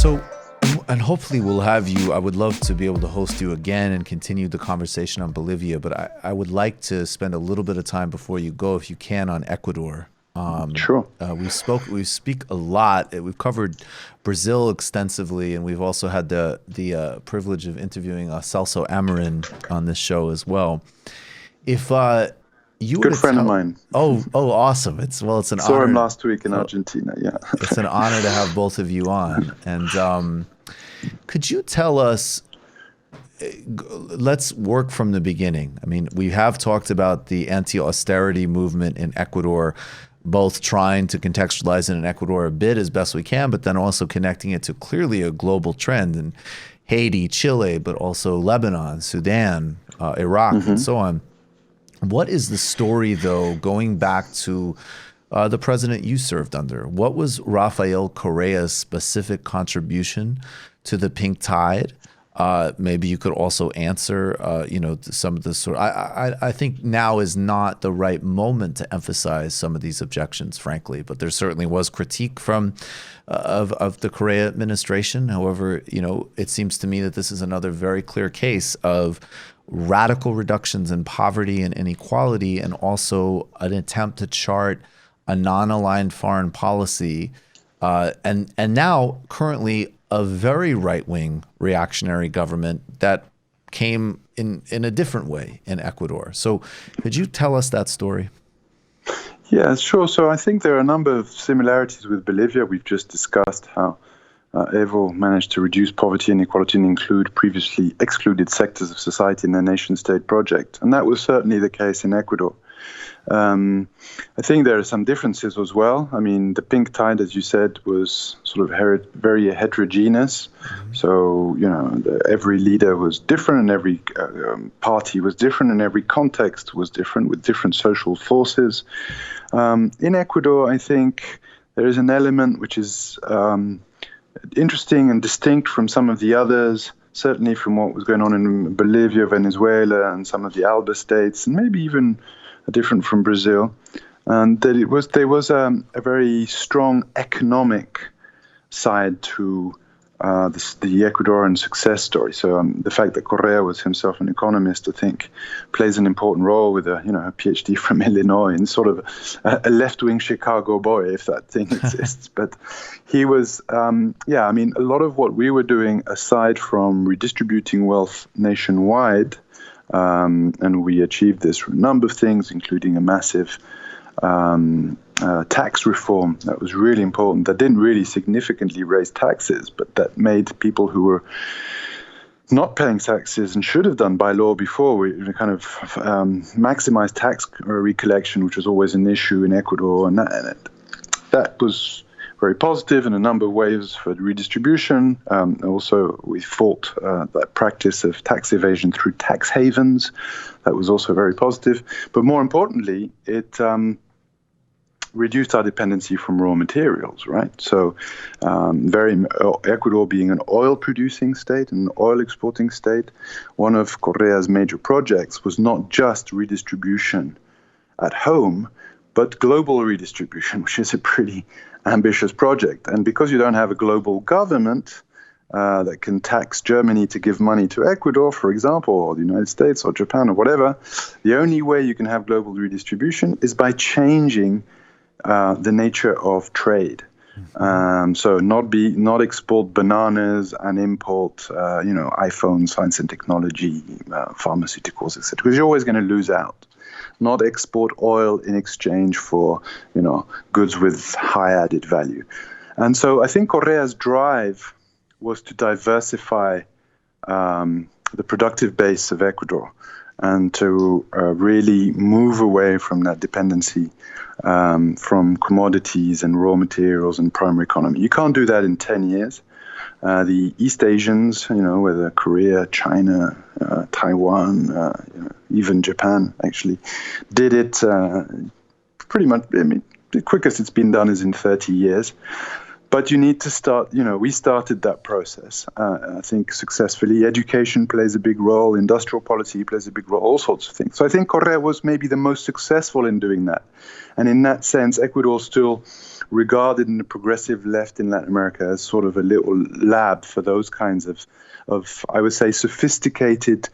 So, and hopefully we'll have you. I would love to be able to host you again and continue the conversation on Bolivia, but I would like to spend a little bit of time before you go, if you can, on Ecuador. Sure. We speak a lot. We've covered Brazil extensively, and we've also had the privilege of interviewing Celso Amorim on this show as well. If you were Good to friend of tell, mine. awesome! It's an Saw him honor. last week in Argentina. Yeah. It's an honor to have both of you on. And could you tell us? Let's work from the beginning. I mean, we have talked about the anti-austerity movement in Ecuador, both trying to contextualize it in Ecuador a bit as best we can, but then also connecting it to clearly a global trend in Haiti, Chile, but also Lebanon, Sudan, Iraq, and so on. What is the story, though, going back to the president you served under? What was Rafael Correa's specific contribution to the pink tide? Maybe you could also answer, some of the sort. I think now is not the right moment to emphasize some of these objections, frankly. But there certainly was critique from of the Correa administration. However, it seems to me that this is another very clear case of radical reductions in poverty and inequality, and also an attempt to chart a non-aligned foreign policy, and now currently a very right-wing reactionary government that came in a different way in Ecuador. So could you tell us that story? Yeah, sure. So I think there are a number of similarities with Bolivia. We've just discussed how Evo managed to reduce poverty and inequality and include previously excluded sectors of society in their nation-state project. And that was certainly the case in Ecuador. I think there are some differences as well. I mean, the pink tide, as you said, was sort of very heterogeneous. So, every leader was different, and every party was different, and every context was different, with different social forces. In Ecuador, I think there is an element which is interesting and distinct from some of the others, certainly from what was going on in Bolivia, Venezuela, and some of the ALBA states, and maybe even different from Brazil, and that there was a very strong economic side to the Ecuadorian success story. So the fact that Correa was himself an economist, I think, plays an important role with a PhD from Illinois and sort of a left-wing Chicago boy, if that thing exists. But he was, a lot of what we were doing, aside from redistributing wealth nationwide. And we achieved this through a number of things, including a massive tax reform that was really important, that didn't really significantly raise taxes, but that made people who were not paying taxes and should have done by law before, we kind of maximized tax recollection, which was always an issue in Ecuador. And that was very positive in a number of ways for redistribution. Also, we fought that practice of tax evasion through tax havens. That was also very positive. But more importantly, it reduced our dependency from raw materials, right? So Ecuador being an oil-producing state, an oil-exporting state, one of Correa's major projects was not just redistribution at home, but global redistribution, which is a pretty ambitious project. And because you don't have a global government that can tax Germany to give money to Ecuador, for example, or the United States or Japan or whatever, the only way you can have global redistribution is by changing the nature of trade. So not export bananas and import, iPhones, science and technology, pharmaceuticals, etc. Because you're always going to lose out. Not export oil in exchange for, goods with high added value. And so I think Correa's drive was to diversify the productive base of Ecuador and to really move away from that dependency from commodities and raw materials and primary economy. You can't do that in 10 years. The East Asians, whether Korea, China, Taiwan, even Japan, actually, did it pretty much. I mean, the quickest it's been done is in 30 years. But you need to start, we started that process, I think successfully. Education plays a big role, industrial policy plays a big role, all sorts of things. So I think Correa was maybe the most successful in doing that. And in that sense, Ecuador still regarded in the progressive left in Latin America as sort of a little lab for those kinds of I would say, sophisticated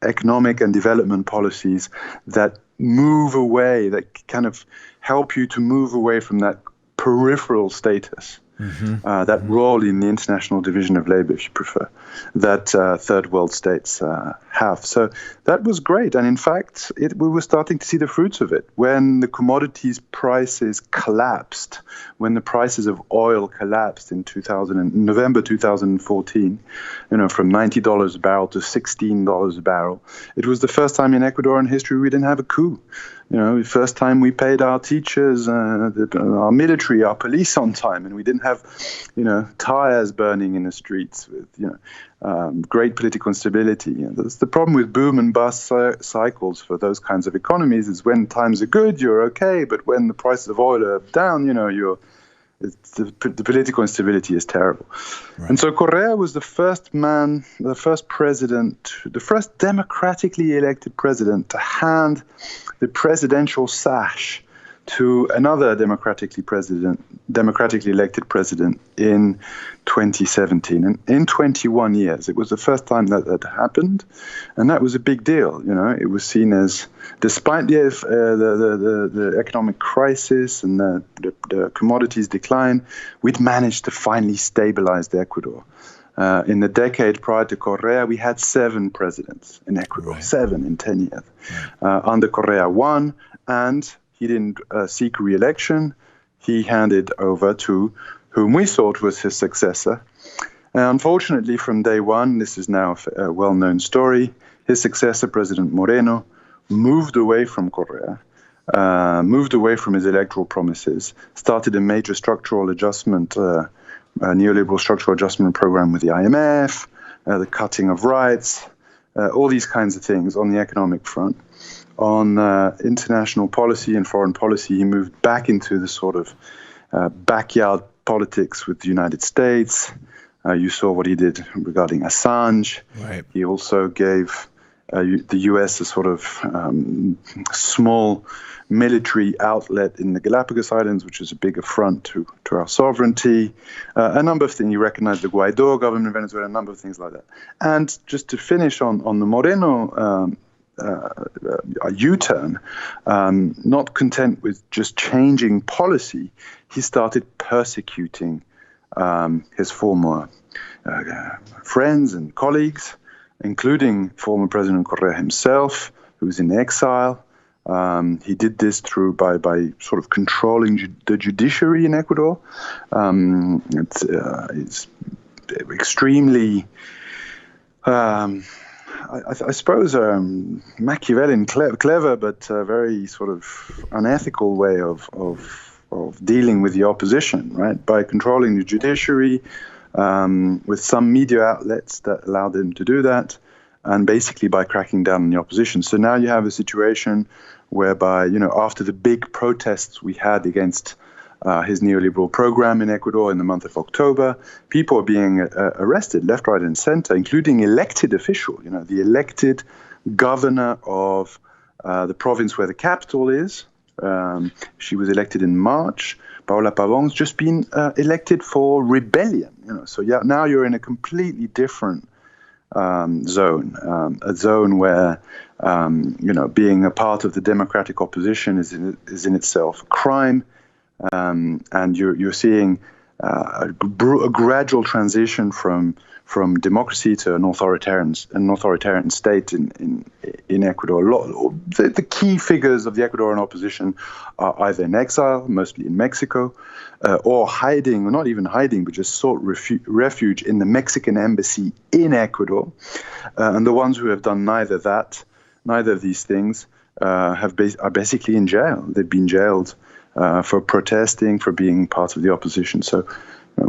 economic and development policies that move away, that kind of help you to move away from that peripheral status, that role in the international division of labor, if you prefer, that third world states have. So that was great. And in fact, we were starting to see the fruits of it. When the commodities prices collapsed, when the prices of oil collapsed in November 2014, from $90 a barrel to $16 a barrel, it was the first time in Ecuadorian history we didn't have a coup. The first time we paid our teachers, our military, our police on time, and we didn't have, tires burning in the streets with, great political instability. That's the problem with boom and bust cycles for those kinds of economies is when times are good, you're okay, but when the prices of oil are down, the political instability is terrible. Right. And so Correa was the first president, the first democratically elected president to hand the presidential sash to another democratically elected president in 2017. And in 21 years, it was the first time that happened, and that was a big deal. It was seen as, despite the economic crisis and the commodities decline, we'd managed to finally stabilize the Ecuador. In the decade prior to Correa, we had 7 presidents in Ecuador, right. 7 in 10 years. Right. Under Correa, 1, and he didn't seek re-election. He handed over to whom we thought was his successor. Unfortunately, from day one, this is now a well-known story, his successor, President Moreno, moved away from Correa, moved away from his electoral promises, started a major structural adjustment, neoliberal structural adjustment program with the IMF, the cutting of rights, all these kinds of things on the economic front. On international policy and foreign policy, he moved back into the sort of backyard politics with the United States. You saw what he did regarding Assange. Right. He also gave the U.S. a sort of small military outlet in the Galapagos Islands, which is a big affront to our sovereignty. A number of things. He recognized the Guaido government in Venezuela, a number of things like that. And just to finish on the Moreno a U-turn, not content with just changing policy, he started persecuting his former friends and colleagues, including former President Correa himself, who was in exile. He did this by sort of controlling the judiciary in Ecuador. It's extremely I suppose Machiavellian, clever, but very sort of unethical way of dealing with the opposition, right? By controlling the judiciary, with some media outlets that allowed him to do that, and basically by cracking down on the opposition. So now you have a situation whereby, after the big protests we had against his neoliberal program in Ecuador in the month of October, people are being arrested left, right, and center, including elected officials. The elected governor of the province where the capital is. She was elected in March. Paola Pavon's just been elected for rebellion. So yeah, now you're in a completely different zone, a zone where being a part of the democratic opposition is in itself a crime. And you're seeing a gradual transition from democracy to an authoritarian state in Ecuador. The key figures of the Ecuadorian opposition are either in exile, mostly in Mexico, or hiding, or not even hiding, but just sought refuge in the Mexican embassy in Ecuador. And the ones who have done neither of these things, are basically in jail. They've been jailed for protesting, for being part of the opposition. So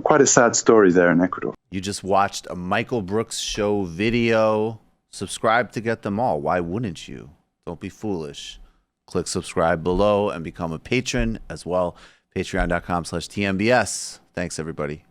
quite a sad story there in Ecuador. You just watched a Michael Brooks show video. Subscribe to get them all. Why wouldn't you? Don't be foolish. Click subscribe below and become a patron as well. Patreon.com/TMBS. Thanks, everybody.